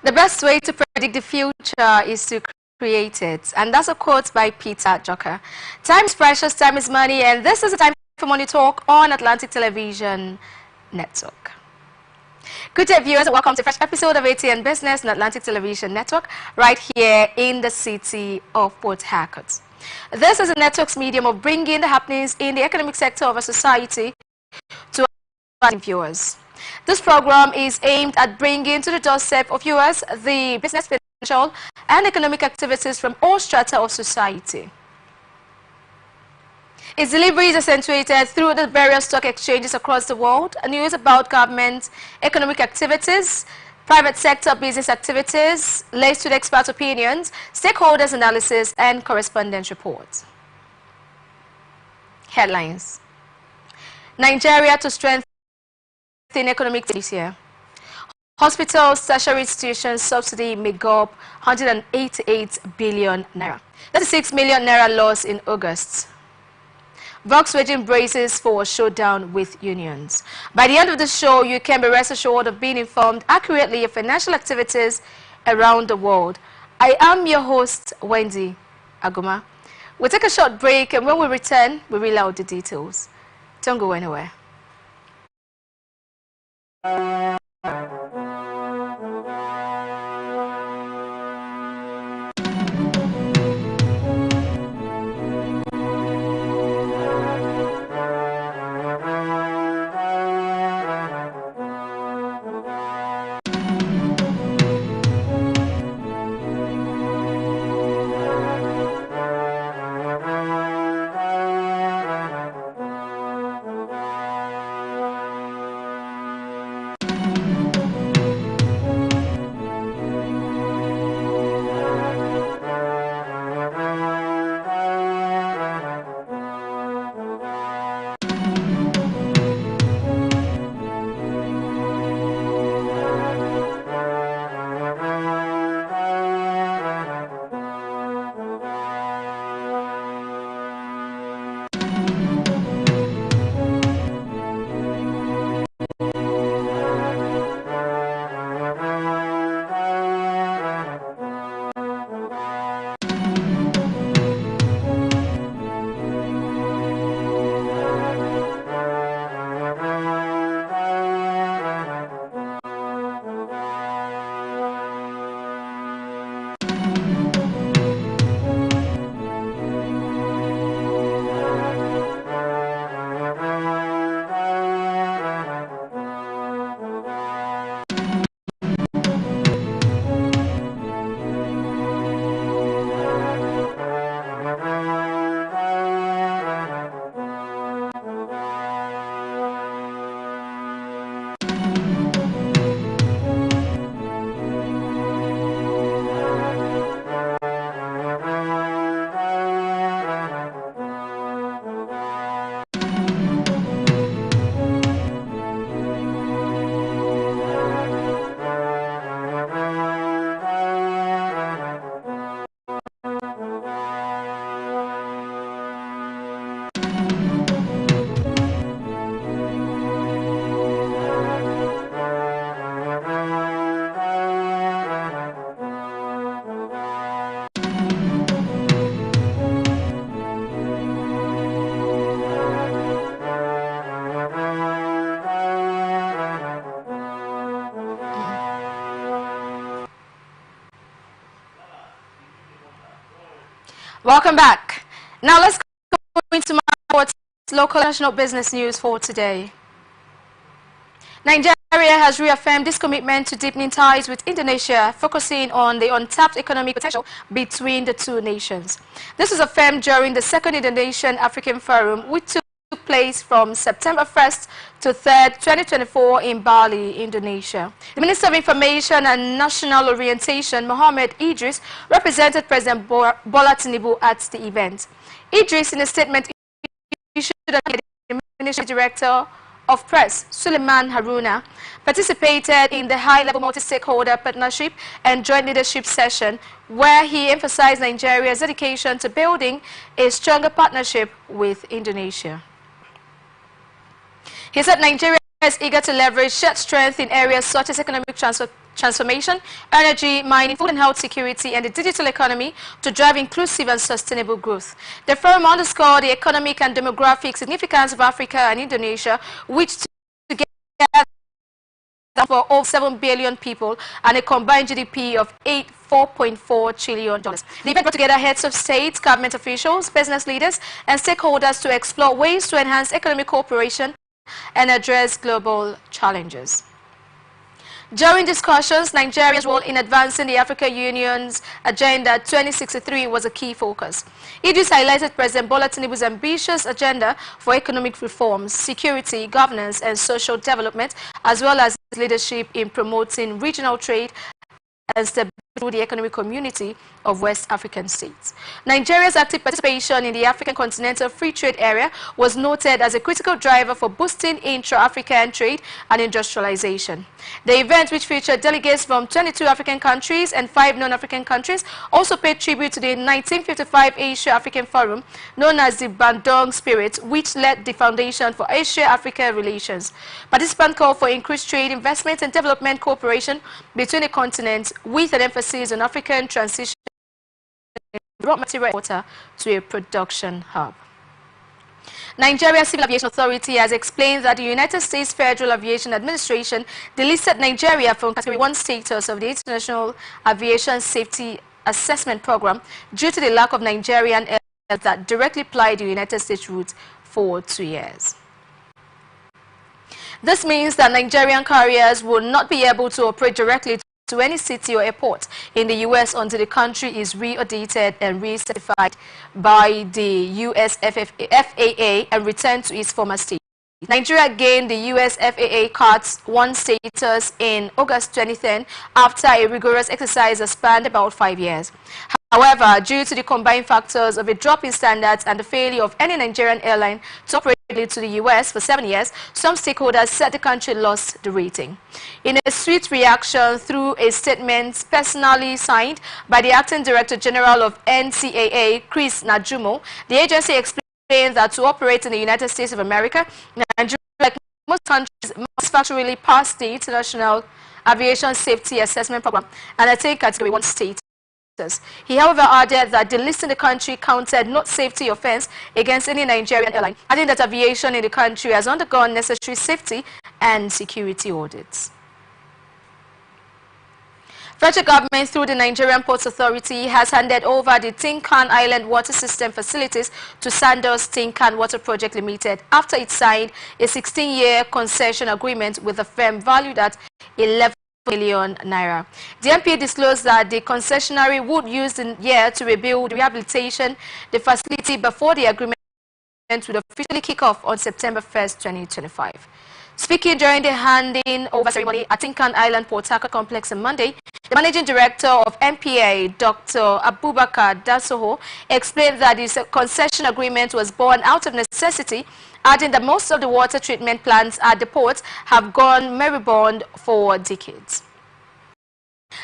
The best way to predict the future is to create it. And that's a quote by Peter Joker. Time is precious, time is money, and this is the Time for Money Talk on Atlantic Television Network. Good day, viewers, and welcome to a fresh episode of Atn Business on Atlantic Television Network, right here in the city of Port Harcourt. This is a network's medium of bringing the happenings in the economic sector of a society to our viewers. This program is aimed at bringing to the doorstep of viewers the business, financial, and economic activities from all strata of society. Its delivery is accentuated through the various stock exchanges across the world, news about government, economic activities, private sector business activities, laced with expert opinions, stakeholders analysis, and correspondence reports. Headlines. Nigeria to strengthen economic this year. Hospitals, tertiary institutions subsidy may go up 188 billion naira. That's a 6 million naira loss in August. Volkswagen braces for a showdown with unions. By the end of the show, you can be rest assured of being informed accurately of financial activities around the world. I am your host, Wendy Aguma. We'll take a short break, and when we return, we'll reel out the details. Don't go anywhere. Welcome back. Now let's go into what's local national business news for today. Nigeria has reaffirmed its commitment to deepening ties with Indonesia, focusing on the untapped economic potential between the two nations. This was affirmed during the second Indonesian African Forum, which took place from September 1st to 3rd, 2024 in Bali, Indonesia. The Minister of Information and National Orientation, Mohammed Idris, represented President Bola Tinubu at the event. Idris, in a statement issued by the Ministry Director of Press, Suleiman Haruna, participated in the high-level multi-stakeholder partnership and joint leadership session, where he emphasized Nigeria's dedication to building a stronger partnership with Indonesia. He said Nigeria is eager to leverage shared strength in areas such as economic transformation, energy, mining, food and health security, and the digital economy to drive inclusive and sustainable growth. The forum underscored the economic and demographic significance of Africa and Indonesia, which together for over 7 billion people and a combined GDP of $4.4 trillion. The event brought together heads of state, government officials, business leaders, and stakeholders to explore ways to enhance economic cooperation and address global challenges. During discussions, Nigeria's role in advancing the African Union's Agenda 2063 was a key focus. Idris highlighted President Bola Tinubu's ambitious agenda for economic reforms, security, governance, and social development, as well as his leadership in promoting regional trade and stability through the economic community of West African states. Nigeria's active participation in the African Continental Free Trade Area was noted as a critical driver for boosting intra-African trade and industrialization. The event, which featured delegates from 22 African countries and 5 non-African countries, also paid tribute to the 1955 Asia-African Forum, known as the Bandung Spirit, which led the foundation for Asia-Africa relations. Participants called for increased trade, investment, and development cooperation between the continents, with an emphasis on African transition raw material water to a production hub. Nigeria Civil Aviation Authority has explained that the United States Federal Aviation Administration delisted Nigeria from Category 1 status of the International Aviation Safety Assessment Program due to the lack of Nigerian airlines that directly ply the United States route for 2 years. This means that Nigerian carriers will not be able to operate directly to any city or airport in the U.S. until the country is re-audited and recertified by the U.S. FAA and returned to its former state. Nigeria gained the U.S. FAA Cat 1 status in August 2010 after a rigorous exercise that spanned about 5 years. However, due to the combined factors of a drop in standards and the failure of any Nigerian airline to operate to the U.S. for 7 years, some stakeholders said the country lost the rating. In a swift reaction through a statement personally signed by the Acting Director General of NCAA, Chris Najumo, the agency explained that to operate in the United States of America, Nigeria, like most countries, must factually pass the International Aviation Safety Assessment Program and attain Category 1 status. He, however, added that delisting the country counted no safety offense against any Nigerian airline, adding that aviation in the country has undergone necessary safety and security audits. Federal government, through the Nigerian Ports Authority, has handed over the Tinkan Island water system facilities to Sandos Tinkan Water Project Limited after it signed a 16-year concession agreement with the firm valued at 11 million naira. The MP disclosed that the concessionary would use the year to rebuild, rehabilitation the facility before the agreement would officially kick off on September 1st, 2025. Speaking during the handing over ceremony at Tinkan Island Port Harcourt Complex on Monday, the Managing Director of MPA, Dr. Abubakar Dasoho, explained that this concession agreement was born out of necessity, adding that most of the water treatment plants at the port have gone moribund for decades.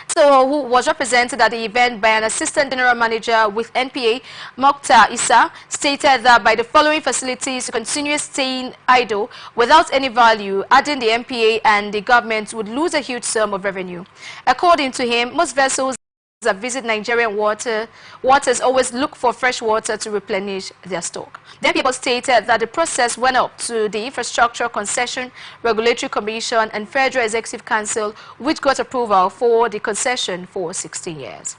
So, who was represented at the event by an Assistant General Manager with NPA, Mokhtar Issa, stated that by the following facilities continue staying idle without any value, adding the NPA and the government would lose a huge sum of revenue. According to him, most vessels that visit Nigerian waters always look for fresh water to replenish their stock. Then people stated that the process went up to the Infrastructure Concession Regulatory Commission and Federal Executive Council, which got approval for the concession for 16 years.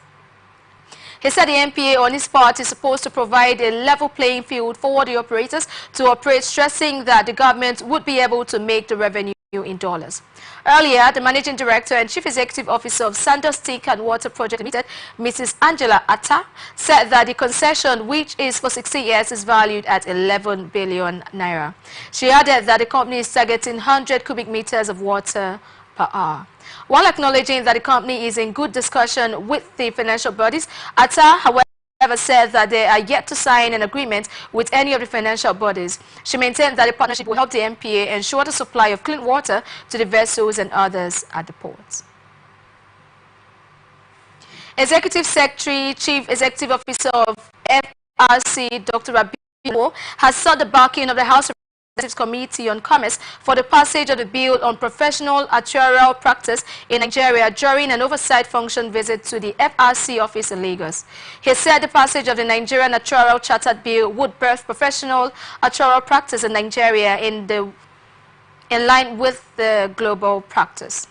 He said the MPA on his part is supposed to provide a level playing field for the operators to operate, stressing that the government would be able to make the revenue in dollars. Earlier, the Managing Director and Chief Executive Officer of Sandos Tinkan Water Project Limited, Mrs. Angela Atta, said that the concession, which is for 60 years, is valued at 11 billion naira. She added that the company is targeting 100 cubic meters of water per hour. While acknowledging that the company is in good discussion with the financial bodies, Atta, however, said that they are yet to sign an agreement with any of the financial bodies. She maintained that the partnership will help the MPA ensure the supply of clean water to the vessels and others at the ports. Executive Secretary, Chief Executive Officer of FRC, Dr. Rabiu, has sought the backing of the House of Committee on Commerce for the passage of the bill on professional actuarial practice in Nigeria during an oversight function visit to the FRC office in Lagos. He said the passage of the Nigerian Actuarial Chartered Bill would birth professional actuarial practice in Nigeria in line with the global practice.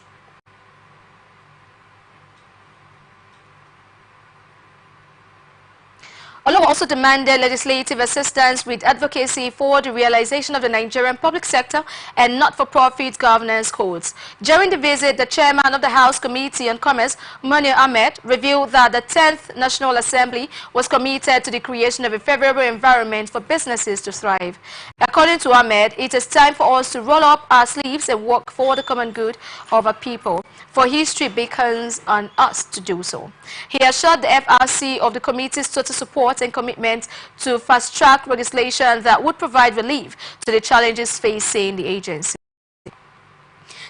Olowo also demanded legislative assistance with advocacy for the realization of the Nigerian public sector and not-for-profit governance codes. During the visit, the chairman of the House Committee on Commerce, Munir Ahmed, revealed that the 10th National Assembly was committed to the creation of a favorable environment for businesses to thrive. According to Ahmed, it is time for us to roll up our sleeves and work for the common good of our people, for history beckons on us to do so. He assured the FRC of the committee's total support and commitment to fast-track legislation that would provide relief to the challenges facing the agency.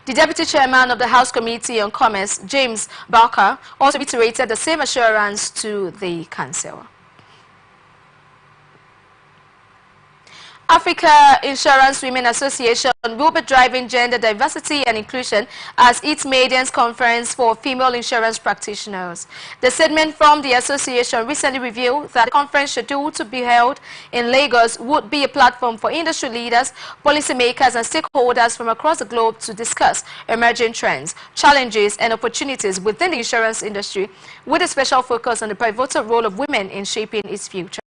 The Deputy Chairman of the House Committee on Commerce, James Barker, also reiterated the same assurance to the Council. Africa Insurance Women Association will be driving gender diversity and inclusion as its maidens conference for female insurance practitioners. The statement from the association recently revealed that the conference scheduled to be held in Lagos would be a platform for industry leaders, policymakers and stakeholders from across the globe to discuss emerging trends, challenges and opportunities within the insurance industry, with a special focus on the pivotal role of women in shaping its future.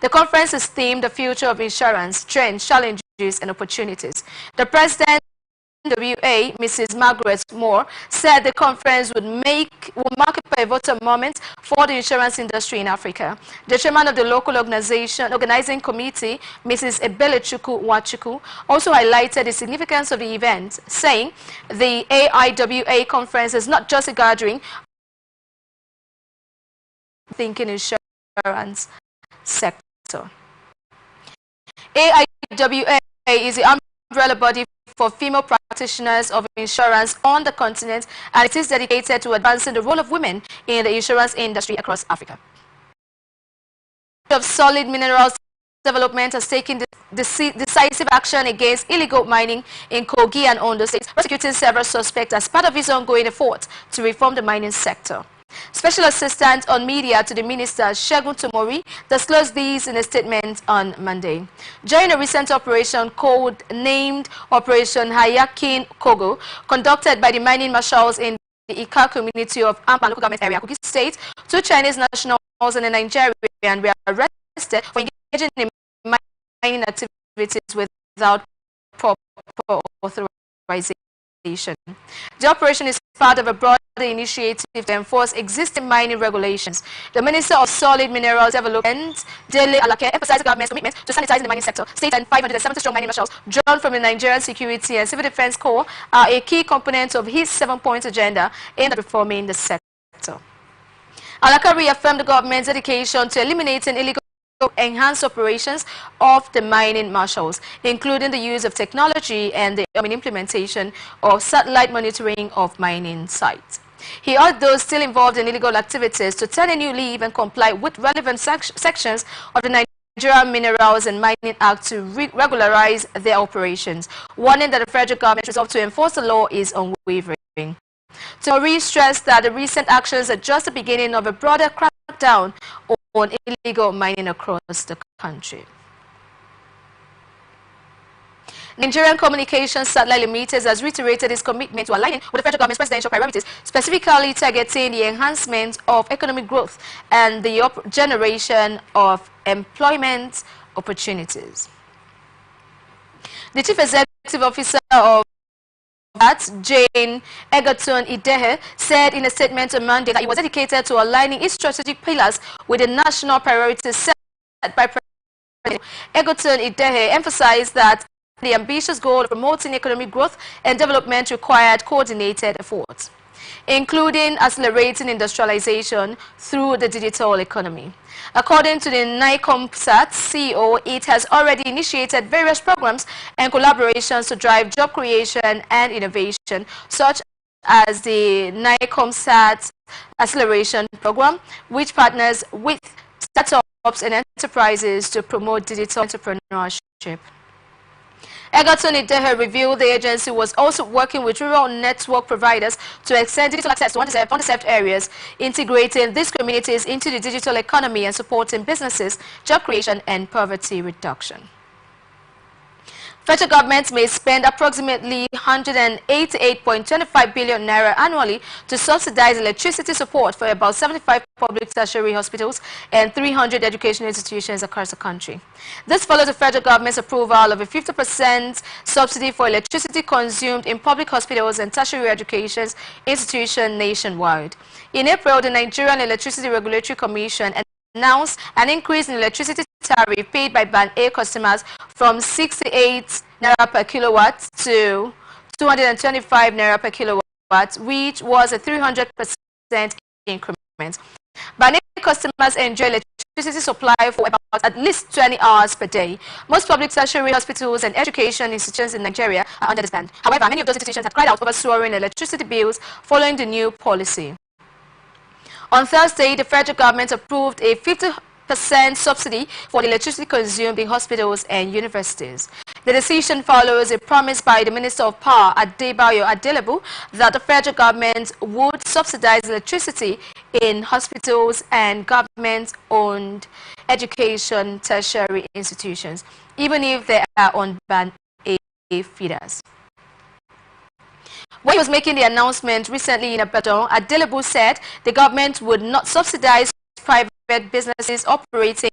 The conference is themed The Future of Insurance, Trends, Challenges and Opportunities. The President of the WA, Mrs. Margaret Moore, said the conference will mark a pivotal moment for the insurance industry in Africa. The chairman of the local organizing committee, Mrs. Ebelechuku Wachuku, also highlighted the significance of the event, saying the AIWA conference is not just a gathering thinking insurance sector. AIWA is the umbrella body for female practitioners of insurance on the continent, and it is dedicated to advancing the role of women in the insurance industry across Africa. Of Solid Minerals Development has taken decisive action against illegal mining in Kogi and Ondo states, prosecuting several suspects as part of its ongoing effort to reform the mining sector. Special Assistant on Media to the Minister, Segun Tomori, disclosed these in a statement on Monday. During a recent operation code-named Operation Hayakin Kogo, conducted by the mining marshals in the Ika community of Ampan local government area, Kogi State, 2 Chinese nationals and a Nigerian were arrested for engaging in mining activities without proper authorization. The operation is part of a broader initiative to enforce existing mining regulations. The Minister of Solid Minerals Development, Dele Alake, emphasized the government's commitment to sanitizing the mining sector. State and 570 strong mining marshals drawn from the Nigerian Security and Civil Defense Corps are a key component of his 7-point agenda aimed at reforming the sector. Alaka reaffirmed the government's dedication to eliminating illegal enhanced operations of the mining marshals, including the use of technology and the implementation of satellite monitoring of mining sites. He urged those still involved in illegal activities to turn a new leaf and comply with relevant sections of the Nigerian Minerals and Mining Act to regularize their operations, warning that the federal government's resolve to enforce the law is unwavering. Tori stressed that the recent actions are just the beginning of a broader crackdown on illegal mining across the country. Nigerian Communications Satellite Limited has reiterated its commitment to aligning with the federal government's presidential priorities, specifically targeting the enhancement of economic growth and the generation of employment opportunities. The Chief Executive Officer of Jane Egerton Idehe said in a statement on Monday that he was dedicated to aligning its strategic pillars with the national priorities set by President. Egerton Idehe emphasized that the ambitious goal of promoting economic growth and development required coordinated efforts, including accelerating industrialization through the digital economy. According to the NICOMSAT CEO, it has already initiated various programs and collaborations to drive job creation and innovation, such as the NICOMSAT Acceleration Program, which partners with startups and enterprises to promote digital entrepreneurship. Egerton Idehe revealed the agency was also working with rural network providers to extend digital access to underserved areas, integrating these communities into the digital economy and supporting businesses, job creation and poverty reduction. Federal government may spend approximately 188.25 billion naira annually to subsidize electricity support for about 75 public tertiary hospitals and 300 educational institutions across the country. This follows the federal government's approval of a 50% subsidy for electricity consumed in public hospitals and tertiary education institutions nationwide. In April, the Nigerian Electricity Regulatory Commission announced an increase in electricity tariff paid by Band A customers from 68 naira per kilowatt to 225 naira per kilowatt, which was a 300% increment. Band A customers enjoy electricity supply for about at least 20 hours per day. Most public tertiary hospitals and education institutions in Nigeria are under this band. However, many of those institutions have cried out over soaring electricity bills following the new policy. On Thursday, the federal government approved a 50% subsidy for the electricity consumed in hospitals and universities. The decision follows a promise by the Minister of Power, Adebayo Adelebu, that the federal government would subsidize electricity in hospitals and government-owned education tertiary institutions, even if they are on Band A feeders. When he was making the announcement recently in Ibadan, Adelebu said the government would not subsidize private businesses operating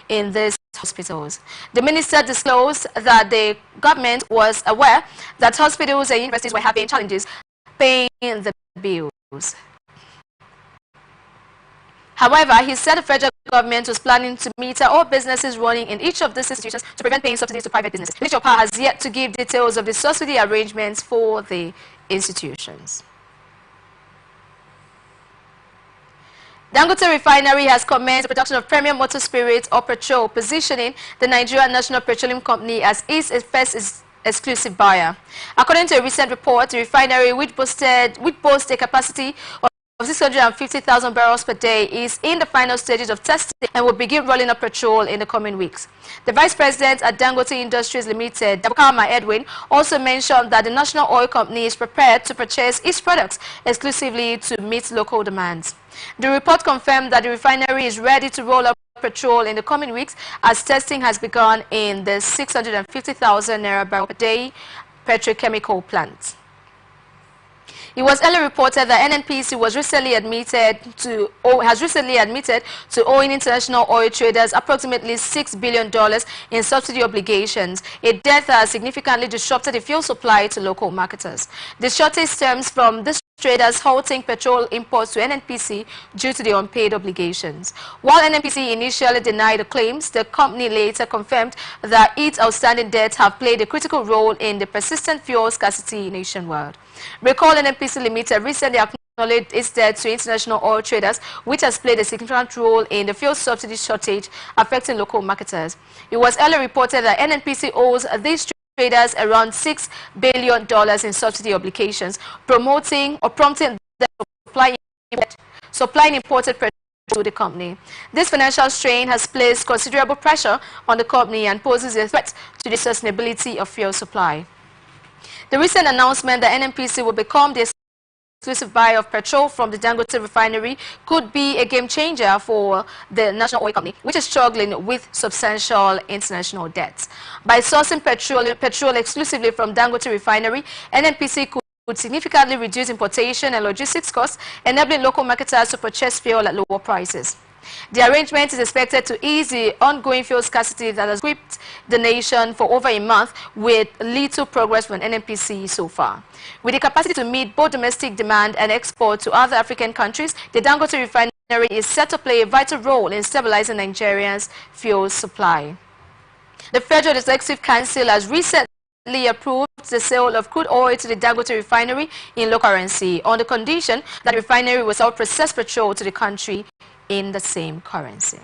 in these hospitals. The minister disclosed that the government was aware that hospitals and universities were having challenges paying the bills. However, he said the federal government was planning to meter all businesses running in each of these institutions to prevent paying subsidies to private businesses. The Ministry of Power has yet to give details of the subsidy arrangements for the institutions. Dangote Refinery has commenced the production of premium motor spirits or petrol, positioning the Nigerian National Petroleum Company as its first exclusive buyer. According to a recent report, the refinery, which boasts a capacity of 650,000 barrels per day, is in the final stages of testing and will begin rolling up petrol in the coming weeks. The Vice President at Dangote Industries Limited, Dabukama Edwin, also mentioned that the National Oil Company is prepared to purchase its products exclusively to meet local demands. The report confirmed that the refinery is ready to roll up petrol in the coming weeks as testing has begun in the 650,000 naira barrel per day petrochemical plant. It was earlier reported that NNPC has recently admitted to owing international oil traders approximately $6 billion in subsidy obligations, a debt that has significantly disrupted the fuel supply to local marketers. The shortage stems from these traders halting petrol imports to NNPC due to the unpaid obligations. While NNPC initially denied the claims, the company later confirmed that its outstanding debts have played a critical role in the persistent fuel scarcity nationwide. Recall NNPC Limited recently acknowledged its debt to international oil traders, which has played a significant role in the fuel subsidy shortage affecting local marketers. It was earlier reported that NNPC owes these traders around $6 billion in subsidy obligations, prompting them to supplying imported petrol to the company. This financial strain has placed considerable pressure on the company and poses a threat to the sustainability of fuel supply. The recent announcement that NNPC will become the exclusive buyer of petrol from the Dangote refinery could be a game changer for the National Oil Company, which is struggling with substantial international debts. By sourcing petrol exclusively from Dangote refinery, NNPC could significantly reduce importation and logistics costs, enabling local marketers to purchase fuel at lower prices. The arrangement is expected to ease the ongoing fuel scarcity that has gripped the nation for over a month, with little progress from NNPC so far. With the capacity to meet both domestic demand and export to other African countries, the Dangote refinery is set to play a vital role in stabilizing Nigeria's fuel supply. The Federal Executive Council has recently approved the sale of crude oil to the Dangote refinery in local currency on the condition that the refinery will sell processed petrol to the country in the same currency.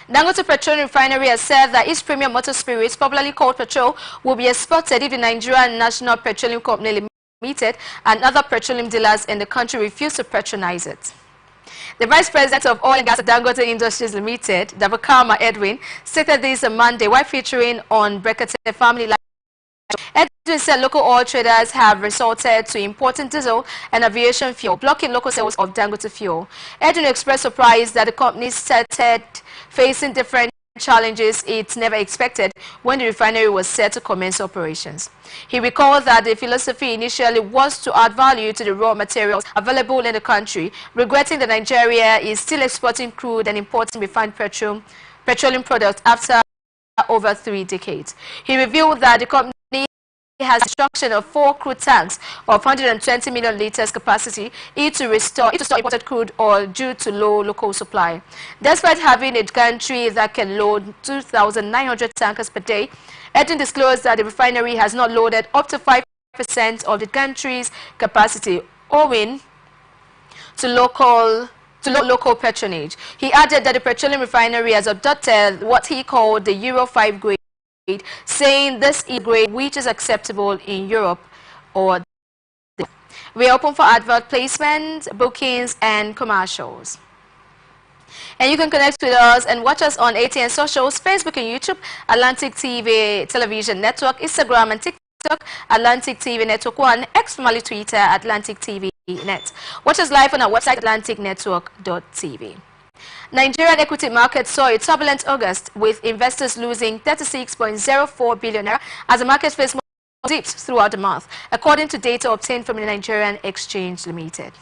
Dangote Petroleum Refinery has said that its premium motor spirits, popularly called petrol, will be exported if the Nigerian National Petroleum Company Limited and other petroleum dealers in the country refuse to patronize it. The Vice President of Oil and Gas at Dangote Industries Limited, Dabakama Edwin, stated this on Monday while featuring on Brekete Family Life. Edwin said local oil traders have resorted to importing diesel and aviation fuel, blocking local sales of Dangote fuel. Edwin expressed surprise that the company started facing different challenges it never expected when the refinery was set to commence operations. He recalled that the philosophy initially was to add value to the raw materials available in the country, regretting that Nigeria is still exporting crude and importing refined petroleum products after over 3 decades. He revealed that the company has construction of 4 crude tanks of 120 million liters capacity to store imported crude oil due to low local supply. Despite having a gantry that can load 2,900 tankers per day, Atn disclosed that the refinery has not loaded up to 5% of the gantry's capacity, owing to local patronage. He added that the petroleum refinery has adopted what he called the Euro 5 grade, saying this is a grade which is acceptable in Europe or the. We are open for advert placements, bookings and commercials. And you can connect with us and watch us on ATN Socials, Facebook and YouTube, Atlantic TV Television Network, Instagram and TikTok, Atlantic TV Network 1, X formerly Twitter, Atlantic TV Net. Watch us live on our website, atlanticnetwork.tv. Nigerian equity market saw a turbulent August, with investors losing 36.04 billion naira as the market faced more dips throughout the month, according to data obtained from the Nigerian Exchange Limited.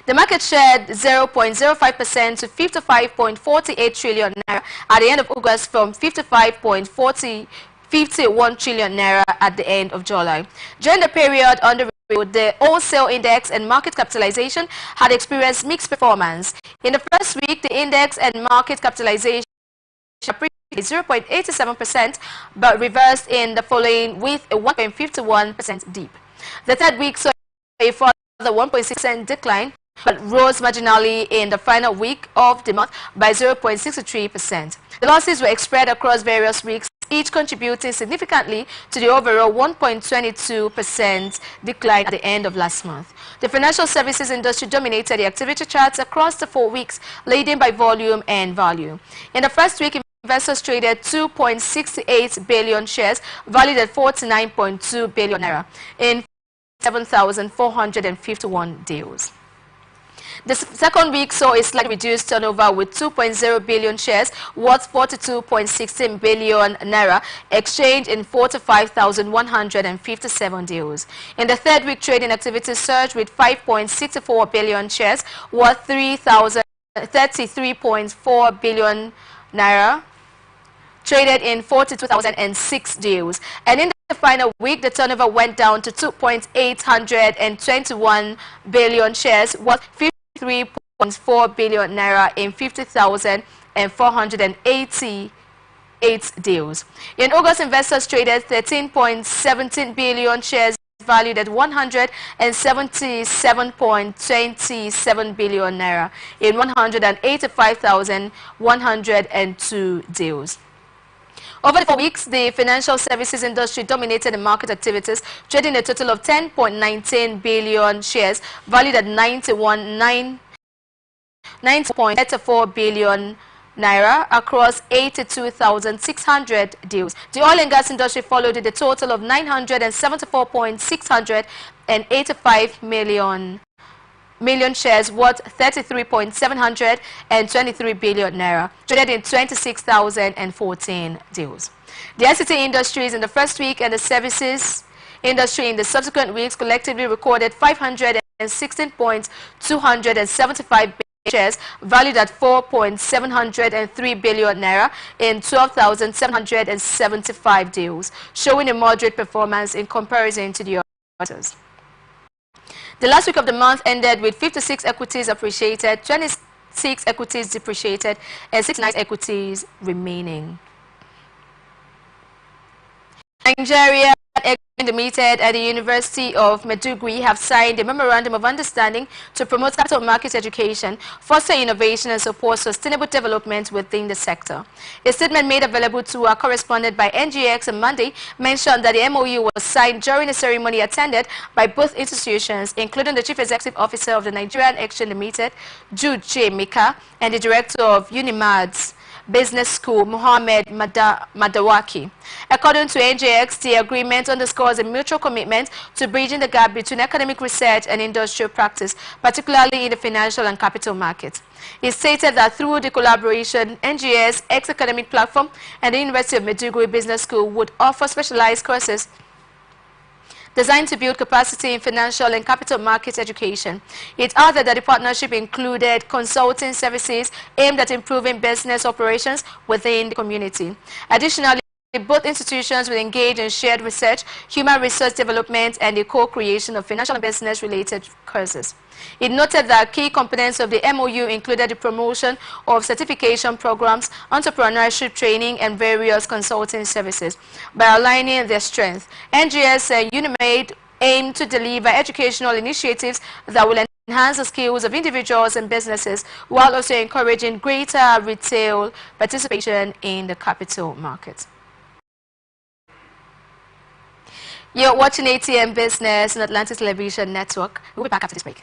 The market shared 0.05% to 55.48 trillion naira at the end of August from 55.51 trillion naira at the end of July. During the period under review, the wholesale index and market capitalization had experienced mixed performance. In the first week, the index and market capitalization appreciated 0.87%, but reversed in the following with a 1.51% dip. The third week saw a further 1.6% decline, but rose marginally in the final week of the month by 0.63%. The losses were spread across various weeks, each contributing significantly to the overall 1.22% decline at the end of last month. The financial services industry dominated the activity charts across the 4 weeks, leading by volume and value. In the first week, investors traded 2.68 billion shares, valued at 49.2 billion naira, in 7,451 deals. The second week saw a slightly reduced turnover with 2.0 billion shares worth 42.16 billion naira exchanged in 45,157 deals. In the third week, trading activity surged with 5.64 billion shares worth 33.4 billion naira traded in 42,006 deals. And in the final week, the turnover went down to 2.821 billion shares worth 53.4 billion naira in 50,488 deals. In August, investors traded 13.17 billion shares valued at 177.27 billion naira in 185,102 deals. Over the 4 weeks, the financial services industry dominated the market activities, trading a total of 10.19 billion shares, valued at 90.34 billion naira across 82,600 deals. The oil and gas industry followed with a total of 974.685 million shares worth 33.723 billion naira, traded in 26,014 deals. The ICT industries in the first week and the services industry in the subsequent weeks collectively recorded 516.275 billion shares valued at 4.703 billion naira in 12,775 deals, showing a moderate performance in comparison to the others. The last week of the month ended with 56 equities appreciated, 26 equities depreciated, and 69 equities remaining. Nigeria Limited at the University of Maiduguri have signed a memorandum of understanding to promote capital market education, foster innovation and support sustainable development within the sector. A statement made available to our correspondent by NGX on Monday mentioned that the MOU was signed during a ceremony attended by both institutions, including the Chief Executive Officer of the Nigerian Action Limited, Jude J. Mika, and the Director of UNIMAD's Business School, Mohammed Madawaki. According to NJX, the agreement underscores a mutual commitment to bridging the gap between academic research and industrial practice, particularly in the financial and capital markets. It stated that through the collaboration, NGS, X-Academic Platform, and the University of Maiduguri Business School would offer specialized courses designed to build capacity in financial and capital markets education. It added that the partnership included consulting services aimed at improving business operations within the community. Additionally, both institutions will engage in shared research, human resource development, and the co-creation of financial and business-related courses. It noted that key components of the MOU included the promotion of certification programs, entrepreneurship training, and various consulting services. By aligning their strengths, NGS and UNIMAID aim to deliver educational initiatives that will enhance the skills of individuals and businesses, while also encouraging greater retail participation in the capital market. You're watching ATN Business on Atlantic Television Network. We'll be back after this break.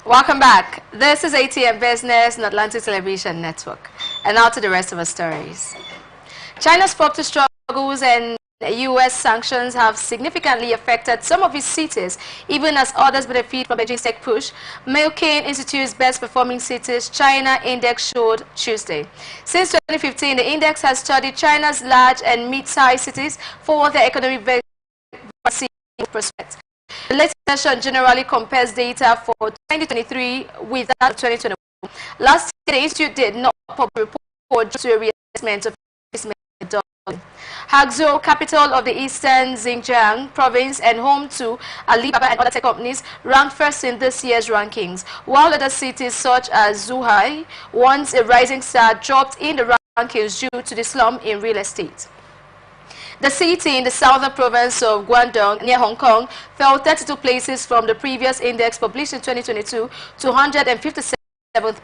Welcome back. This is Atn Business on Atlantic Television Network. And now to the rest of our stories. China's property struggles and U.S. sanctions have significantly affected some of its cities, even as others benefit from Beijing's tech push. Milken Institute's best performing cities China index showed Tuesday. Since 2015, the index has studied China's large and mid-sized cities for their economic prospects. The latest session generally compares data for 2023 with that of 2021. Last year, the Institute did not publish a report due to a reassessment of Hangzhou, capital of the eastern Xinjiang province and home to Alibaba and other tech companies, ranked first in this year's rankings, while other cities such as Zhuhai, once a rising star, dropped in the rankings due to the slump in real estate. The city in the southern province of Guangdong, near Hong Kong, fell 32 places from the previous index published in 2022 to 157th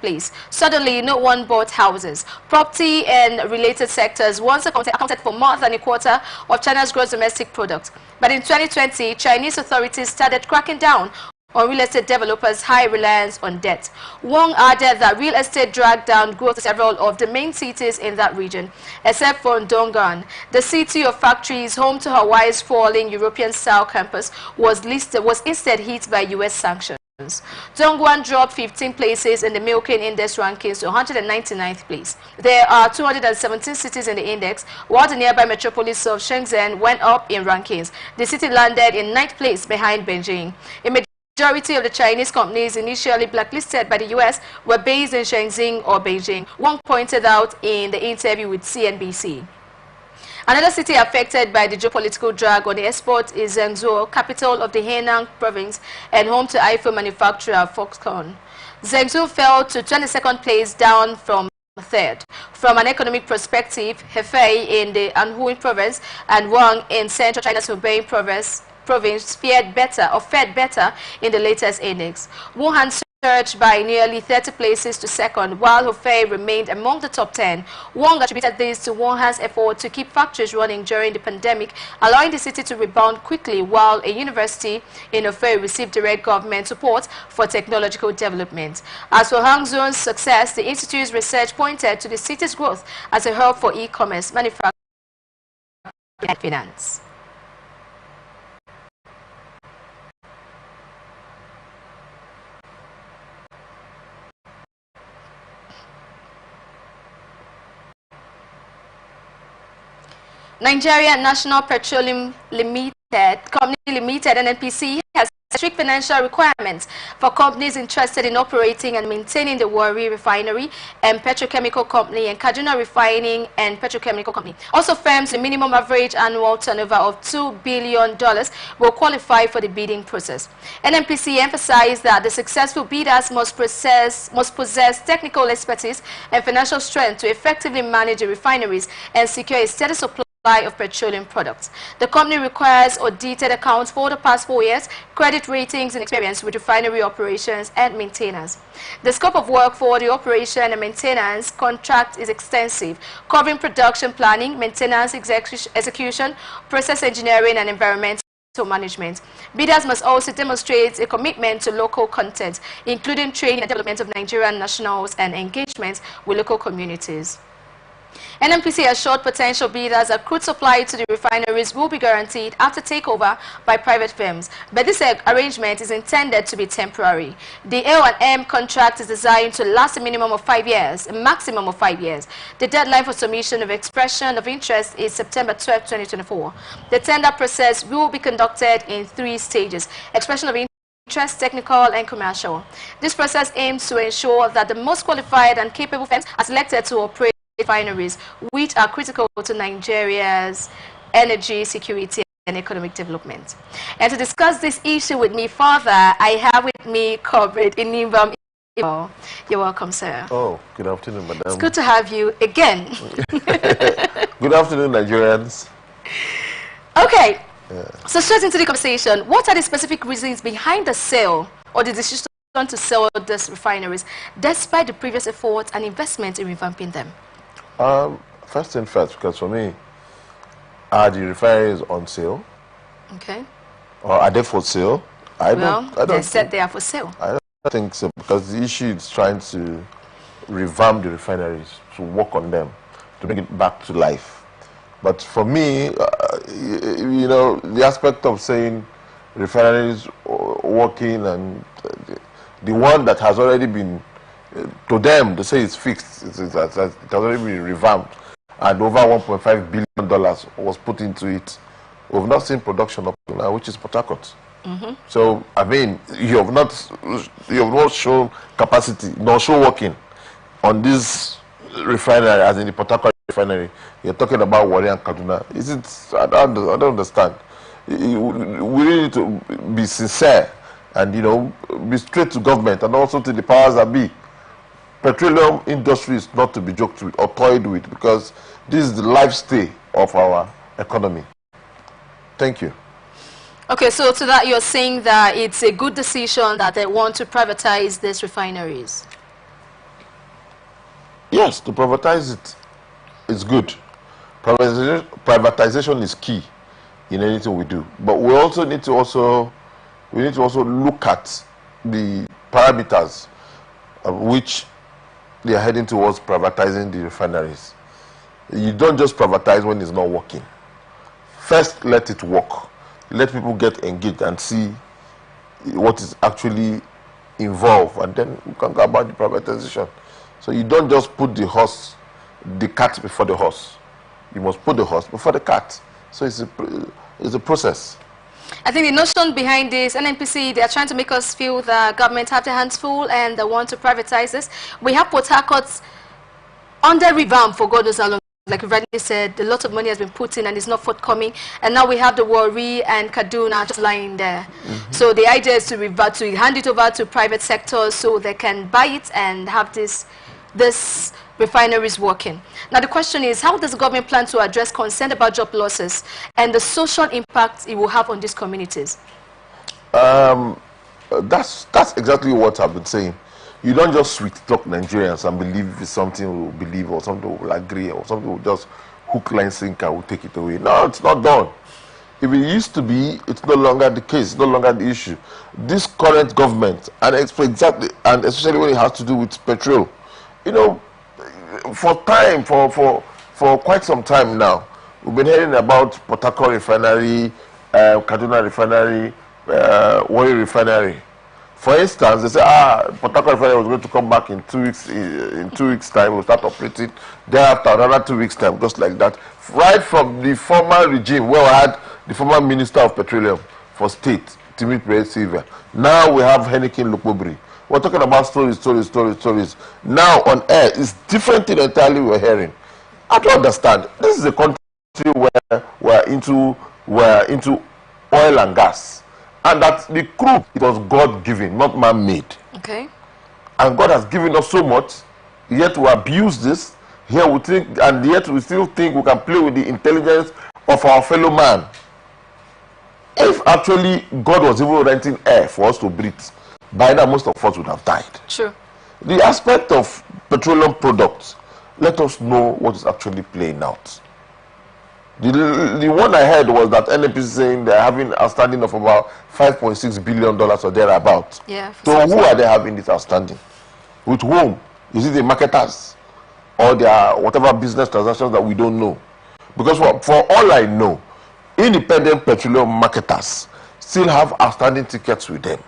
place. Suddenly, no one bought houses. Property and related sectors once accounted for more than a quarter of China's gross domestic product. But in 2020, Chinese authorities started cracking down on real estate developers' high reliance on debt. Wong added that real estate dragged down growth in several of the main cities in that region, except for Dongguan. The city of factories, home to Hawaii's sprawling European-style campus, was instead hit by U.S. sanctions. Dongguan dropped 15 places in the Milken Index rankings to 199th place. There are 217 cities in the index, while the nearby metropolis of Shenzhen went up in rankings. The city landed in 9th place behind Beijing. Majority of the Chinese companies initially blacklisted by the U.S. were based in Shenzhen or Beijing, Wang pointed out in the interview with CNBC. Another city affected by the geopolitical drag on the export is Zhengzhou, capital of the Henan province and home to iPhone manufacturer Foxconn. Zhengzhou fell to 22nd place, down from 3rd. From an economic perspective, Hefei in the Anhui province and Wang in central China's Hubei province fared better in the latest index. Wuhan surged by nearly 30 places to 2nd, while Hefei remained among the top 10. Wang attributed this to Wuhan's effort to keep factories running during the pandemic, allowing the city to rebound quickly, while a university in Hefei received direct government support for technological development. As for Hangzhou's success, the institute's research pointed to the city's growth as a hub for e-commerce, manufacturing, and finance. Nigeria National Petroleum Company Limited, NNPC, has strict financial requirements for companies interested in operating and maintaining the Warri Refinery and Petrochemical Company and Kaduna Refining and Petrochemical Company. Also, firms with minimum average annual turnover of $2 billion will qualify for the bidding process. NNPC emphasized that the successful bidders must possess technical expertise and financial strength to effectively manage the refineries and secure a steady supply of petroleum products. The company requires audited accounts for the past 4 years, credit ratings and experience with refinery operations and maintenance. The scope of work for the operation and maintenance contract is extensive, covering production planning, maintenance execution, process engineering and environmental management. Bidders must also demonstrate a commitment to local content, including training and development of Nigerian nationals and engagement with local communities. NNPC assured potential bidders that crude supply to the refineries will be guaranteed after takeover by private firms, but this arrangement is intended to be temporary. The A&M contract is designed to last a minimum of 5 years, a maximum of 5 years. The deadline for submission of expression of interest is September 12, 2024. The tender process will be conducted in 3 stages: expression of interest, technical and commercial. This process aims to ensure that the most qualified and capable firms are selected to operate refineries, which are critical to Nigeria's energy security and economic development. And to discuss this issue with me further, I have with me Comrade Inimbam. You're welcome, sir. Oh, good afternoon, madam. It's good to have you again. Good afternoon, Nigerians. Okay, so straight into the conversation. What are the specific reasons behind the sale or the decision to sell these refineries, despite the previous efforts and investment in revamping them? First thing first, because for me, are the refineries on sale? Okay. Or are they for sale? I don't they said they are for sale. I think so, because the issue is trying to revamp the refineries, to work on them, to bring it back to life. But for me, you know, the aspect of saying refineries working and the one that has already been, to them, they say it's fixed, it has already been revamped, and over $1.5 billion was put into it. We've not seen production up to now, which is Port Harcourt. So, I mean, you have not shown capacity, nor show working on this refinery, as in the Port Harcourt refinery. You're talking about Warri and Kaduna. Is it? I don't understand. We really need to be sincere and, you know, be straight to government and also to the powers that be. Petroleum industry is not to be joked with or toyed with, because this is the lifestay of our economy. Thank you. Okay, so to that you're saying that it's a good decision that they want to privatize these refineries? Yes, to privatize it is good. Privatization is key in anything we do. But we also need to look at the parameters of which they are heading towards privatizing the refineries. You don't just privatize when it's not working. First, let it work. Let people get engaged and see what is actually involved, and then we can go about the privatization. So you don't just put the cat before the horse. You must put the horse before the cat. So it's a process. I think the notion behind this, NNPC, they are trying to make us feel the government have their hands full and they want to privatize this. We have Port Harcourt under revamp for God knows how long. Like you rightly said, a lot of money has been put in and it's not forthcoming. And now we have the Warri and Kaduna just lying there. So the idea is to hand it over to private sectors so they can buy it and have this refineries working. Now the question is, how does the government plan to address concern about job losses and the social impact it will have on these communities? That's exactly what I've been saying. You don't just sweet talk Nigerians and believe it's something we will believe or something we will agree or something we will just hook, line, sinker, will take it away. No, it's not done. If it used to be, it's no longer the case, it's no longer the issue. This current government, and especially when it has to do with petrol, you know, for quite some time now, we've been hearing about Port Harcourt refinery, Kaduna refinery, Warri refinery. For instance, they say, Port Harcourt refinery was going to come back in 2 weeks. In 2 weeks' time, we'll start operating. Thereafter, another 2 weeks' time, just like that. Right from the former regime, where we had the former Minister of Petroleum for State, Timothy Silva. Now we have Henneken Lukobri. We're talking about stories. Now on air, it's different thing entirely we're hearing. I don't understand. This is a country where we're into oil and gas. And that the crude, it was God-given, not man-made. Okay. And God has given us so much, yet we abuse this. Here we think, and yet we still think we can play with the intelligence of our fellow man. If actually God was even renting air for us to breathe, by now most of us would have died. True. The aspect of petroleum products, let us know what is actually playing out. The one I heard was that NNPC saying they're having outstanding of about $5.6 billion or thereabout. Yeah. So who are they having this outstanding? With whom? Is it the marketers? Or their whatever business transactions that we don't know? Because for all I know, independent petroleum marketers still have outstanding tickets with them.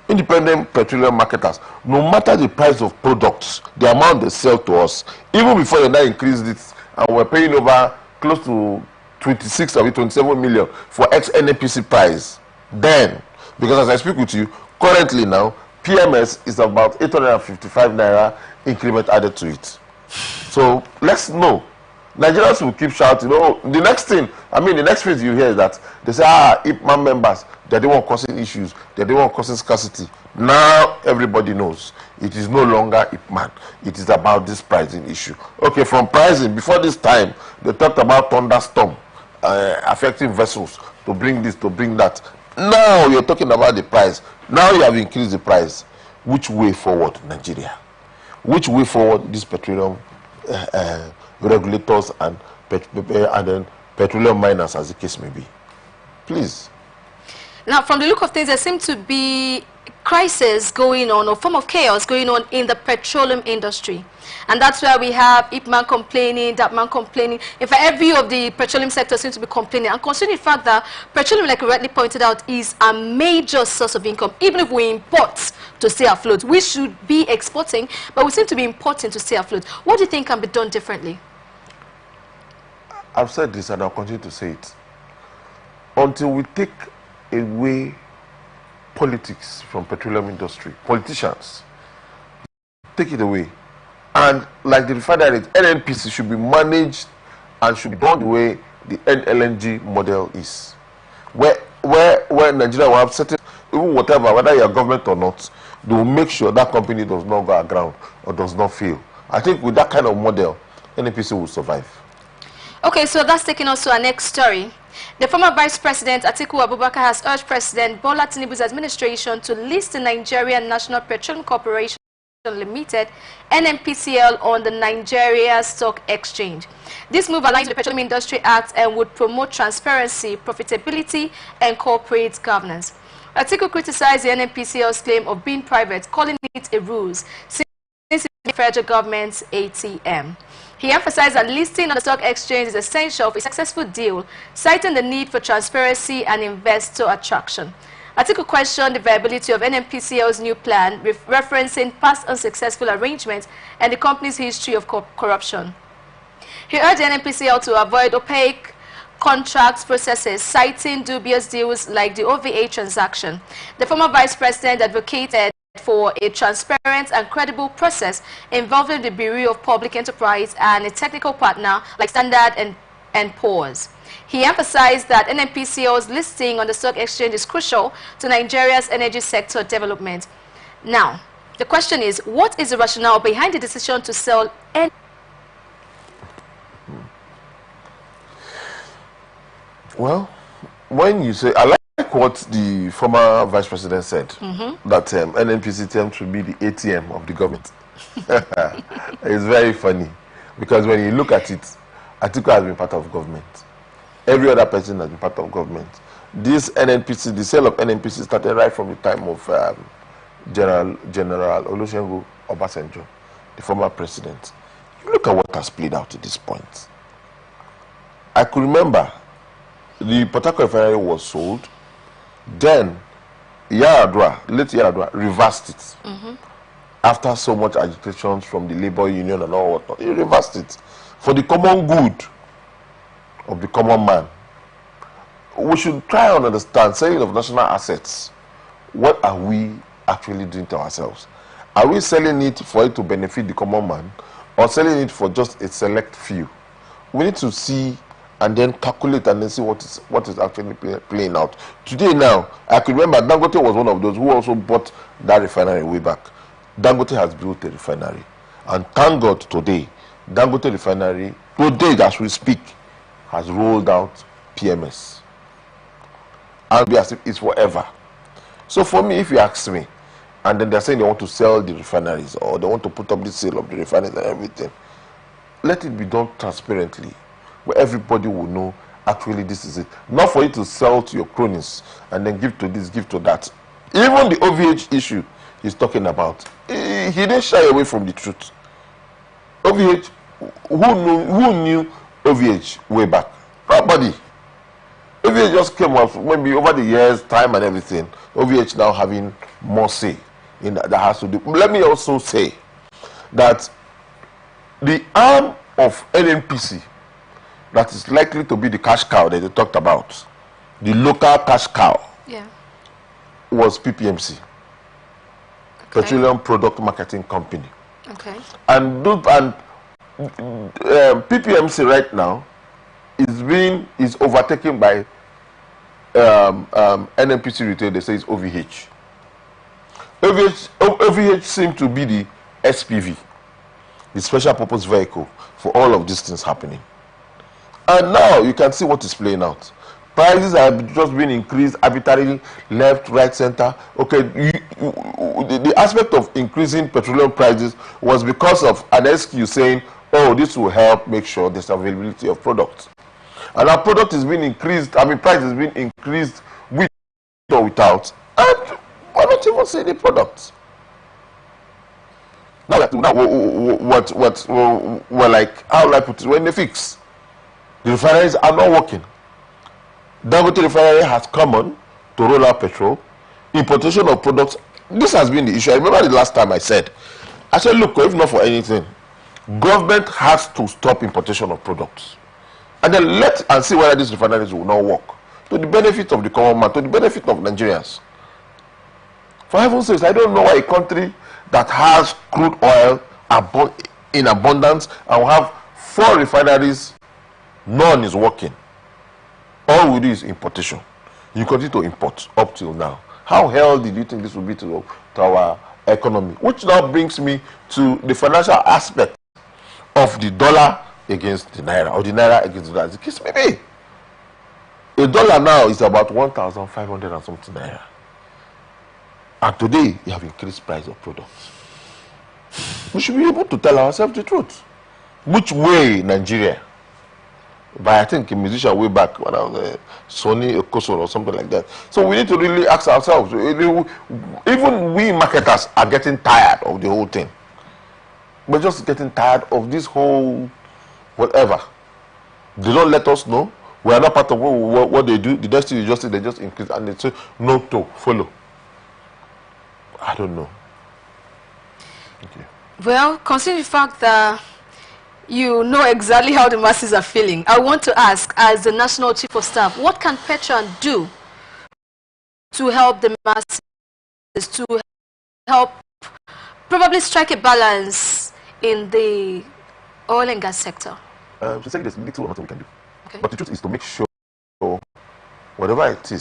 Independent petroleum marketers, no matter the price of products, the amount they sell to us, even before they now increased it, and we're paying over close to 26 or 27 million for ex-NNPC price. Then, because as I speak with you, currently now, PMS is about 855 naira increment added to it. So let's know. Nigerians will keep shouting. Oh, the next thing, the next phrase you hear is that they say, IPMAN members, they're the one causing issues, they're the one causing scarcity. Now everybody knows it is no longer IPMAN. It is about this pricing issue. Okay, from pricing, before this time, they talked about thunderstorm affecting vessels, to bring this, to bring that. Now you're talking about the price. Now you have increased the price. Which way forward, Nigeria? Which way forward, these petroleum regulators and then petroleum miners, as the case may be? Please. Now, from the look of things, there seems to be crisis going on, or form of chaos going on in the petroleum industry. And that's where we have Ipman complaining, that man complaining. In fact, every of the petroleum sector seems to be complaining. And considering the fact that petroleum, like you rightly pointed out, is a major source of income. Even if we import to stay afloat, we should be exporting, but we seem to be importing to stay afloat. What do you think can be done differently? I've said this and I'll continue to say it. Until we take away politics from petroleum industry, politicians, take it away. And like the refinery, NNPC should be managed and should be done the way the LNG model is. Where Nigeria will have certain, even whatever, whether you're government or not, they will make sure that company does not go aground or does not fail. I think with that kind of model, NNPC will survive. Okay, so that's taking us to our next story. The former Vice President Atiku Abubakar has urged President Bola Tinubu's administration to list the Nigerian National Petroleum Corporation Limited, NNPCL, on the Nigeria Stock Exchange. This move aligns with the Petroleum Industry Act and would promote transparency, profitability, and corporate governance. Atiku criticized the NNPCL's claim of being private, calling it a ruse, since it's the federal government's ATM. He emphasized that listing on the stock exchange is essential for a successful deal, citing the need for transparency and investor attraction. Atiku questioned the viability of NNPCL's new plan, referencing past unsuccessful arrangements and the company's history of corruption. He urged the NNPCL to avoid opaque contract processes, citing dubious deals like the OVA transaction. The former vice president advocated for a transparent and credible process involving the Bureau of Public Enterprise and a technical partner like Standard and Poor's. He emphasized that NNPCL's listing on the stock exchange is crucial to Nigeria's energy sector development. Now, the question is, what is the rationale behind the decision to sell Well, when you say, I like what the former vice president said, that NNPC should be the ATM of the government. It's very funny, because when you look at it, Atiku has been part of government. Every other person has been part of government. This NNPC, the sale of NNPC started right from the time of General Olusegun Obasanjo, the former president. You look at what has played out at this point. I could remember the Port Harcourt refinery was sold, then late Yaradua reversed it. After so much agitation from the labor union and all whatnot, he reversed it for the common good of the common man. We should try and understand selling of national assets. What are we actually doing to ourselves? Are we selling it for it to benefit the common man, or selling it for just a select few? We need to see and then calculate and then see what is actually playing out. Today now, I could remember Dangote was one of those who also bought that refinery way back. Dangote has built a refinery. And thank God today, Dangote refinery, today as we speak, has rolled out PMS. And be as if it's forever. So for me, if you ask me, and then they're saying they want to sell the refineries, or they want to put up the sale of the refineries and everything, let it be done transparently, where everybody will know actually this is it. Not for you to sell to your cronies and then give to this, give to that. Even the OVH issue he's talking about, he didn't shy away from the truth. OVH, who knew OVH way back? Nobody. OVH just came up, maybe over the years, time and everything, OVH now having more say in that has to do. Let me also say that the arm of NNPC that is likely to be the cash cow that they talked about, the local cash cow, was PPMC, Petroleum Product Marketing Company. Okay. And PPMC right now is overtaken by NNPC Retail. They say it's OVH. OVH seems to be the SPV, the special purpose vehicle for all of these things happening. And now you can see what is playing out. Prices have just been increased arbitrarily, left, right, center. Okay, the aspect of increasing petroleum prices was because of an SQ saying, oh, this will help make sure there's availability of products. And our product is being increased, price has been increased with or without, and we're not even seeing the products. Now, what we're like, how will I put it? When they fix, the refineries are not working. Dangote refinery has come on to roll out petrol, importation of products. This has been the issue. I remember the last time I said, look, if not for anything, government has to stop importation of products, and then let and see whether these refineries will not work to the benefit of the common man, to the benefit of Nigerians. For heaven's sake, I don't know why a country that has crude oil in abundance and will have 4 refineries, none is working. All we do is importation. You continue to import up till now. How healthy do you think this will be to our economy? Which now brings me to the financial aspect of the dollar against the naira, or the naira against the dollar. The case may be. A dollar now is about 1,500 and something naira. And today, you have increased price of products. We should be able to tell ourselves the truth. Which way Nigeria? By I think a musician way back when I was Sonny Okoso or something like that. So we need to really ask ourselves. Even we marketers are getting tired of the whole thing. We're just getting tired of this whole whatever. They don't let us know. We are not part of what they do. The next thing they just increase and they say no to follow. I don't know. Okay. Well, considering the fact that you know exactly how the masses are feeling, I want to ask, as the National Chief of Staff, what can Petron do to help the masses, to help probably strike a balance in the oil and gas sector? She said there's little or nothing we can do. Okay. But the truth is to make sure whatever it is